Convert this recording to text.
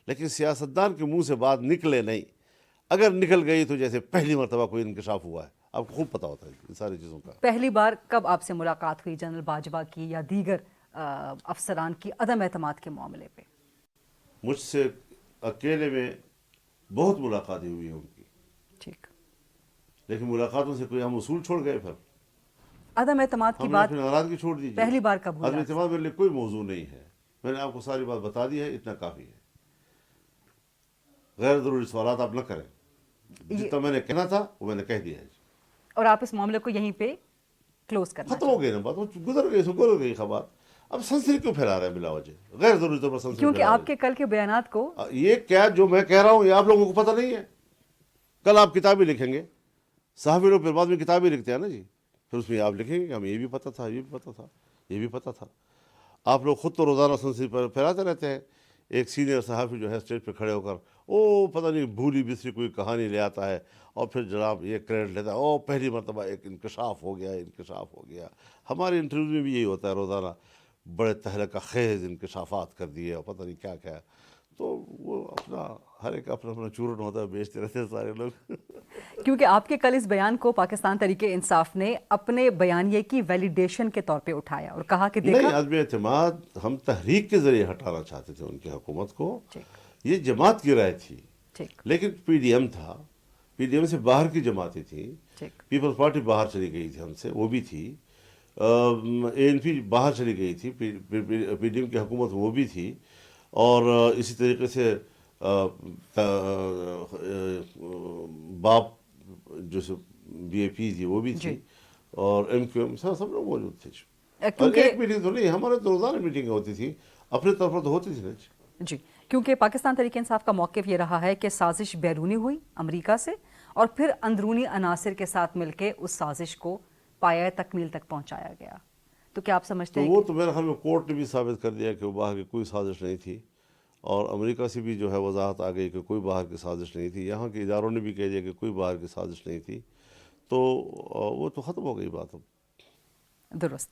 لیکن سیاستدان کے منہ سے بات نکلے نہیں، اگر نکل گئی تو جیسے پہلی مرتبہ کوئی انکشاف ہوا ہے، آپ کو خوب پتہ ہوتا ہے ان ساری چیزوں کا۔ پہلی بار کب آپ سے ملاقات ہوئی جنرل باجوہ کی یا دیگر افسران کی عدم اعتماد کے معاملے پہ؟ مجھ سے اکیلے میں بہت ملاقاتیں ہوئی ہیں ان کی، ٹھیک، لیکن ملاقاتوں سے کوئی ہم اصول چھوڑ گئے، پھر عدم اعتماد کی ہم نے بات اپنی ناراضگی چھوڑ دیجیے۔ پہلی بار کب ہوئی عدم آپ سے؟ اعتماد میرے لیے کوئی موضوع نہیں ہے، میں نے آپ کو ساری بات بتا دی ہے، اتنا کافی ہے۔ غیر ضروری سوالات آپ نہ کریں، جتنا میں نے کہنا تھا وہ میں نے کہہ دیا ہے۔ اور آپ اس معاملے کو یہیں پہ کلوز کرنا ختم ہو گئی نا بات، وہ گزر گئی خبر، اب سنسنی کیوں پھیلا رہے ہیں بلا وجہ، غیر ضروری طور پر سنسنی کیونکہ پھیلا آپ کے کل کے بیانات کو رہے ہیں۔ یہ کیا جو میں کہہ رہا ہوں یہ آپ لوگوں کو پتہ نہیں ہے؟ کل آپ کتابیں لکھیں گے، صحافی لوگ پھر بعد میں کتابیں لکھتے ہیں نا جی، پھر اس میں آپ لکھیں گے کہ ہمیں یہ بھی پتہ تھا، یہ بھی پتہ تھا، یہ بھی پتہ تھا۔ آپ لوگ خود تو روزانہ سنسنی پر پھیلاتے رہتے ہیں۔ ایک سینئر صحافی جو ہے اسٹیج پہ کھڑے ہو کر پتہ نہیں بھولی بسری کوئی کہانی لے آتا ہے، اور پھر جناب یہ کریڈٹ لیتا ہے، پہلی مرتبہ ایک انکشاف ہو گیا، انکشاف ہو گیا۔ ہمارے انٹرویو میں بھی یہی ہوتا ہے روزانہ، بڑے تہلکہ خیز انکشافات کر دیے اور پتہ نہیں کیا کیا۔ تو وہ اپنا ہر ایک اپنا اپنا چورن ہوتا ہے، بیچتے رہتے ہیں سارے لوگ۔ کیونکہ آپ کے کل اس بیان کو پاکستان تحریک انصاف نے اپنے بیانیے کی ویلیڈیشن کے طور پہ اٹھایا اور کہا کہ نہیں، دیکھا عدم اعتماد ہم تحریک کے ذریعے ہٹانا چاہتے تھے ان کی حکومت کو، ٹھیک یہ جماعت کی رائے تھی، ٹھیک لیکن پی ڈی ایم تھا، پی ڈی ایم سے باہر کی جماعتیں تھیں، ٹھیک پیپلز پارٹی باہر چلی گئی تھی ہم سے، وہ بھی تھی، اے این پی باہر چلی گئی تھی، پی ڈی ایم کی حکومت وہ بھی تھی، اور اسی طریقے سے باپ جو بی اے پی تھی وہ بھی تھی، اور ایم کیو ایم سب لوگ موجود تھے۔ اور کیونکہ ایک میٹنگ تو نہیں، ہمارے تو روزانہ میٹنگیں ہوتی تھی، اپنے طرف تو ہوتی تھی نا جی، کیونکہ پاکستان تحریک انصاف کا موقف یہ رہا ہے کہ سازش بیرونی ہوئی امریکہ سے، اور پھر اندرونی عناصر کے ساتھ مل کے اس سازش کو پایہ تکمیل تک پہنچایا گیا۔ تو کیا آپ سمجھتے تو ہیں وہ تو میرے خیال میں کورٹ نے بھی ثابت کر دیا کہ وہ باہر کی کوئی سازش نہیں تھی، اور امریکہ سے بھی جو ہے وضاحت آ گئی کہ کوئی باہر کی سازش نہیں تھی، یہاں کے اداروں نے بھی کہہ دیا کہ کوئی باہر کی سازش نہیں تھی، تو وہ تو ختم ہو گئی بات اب۔ درست؟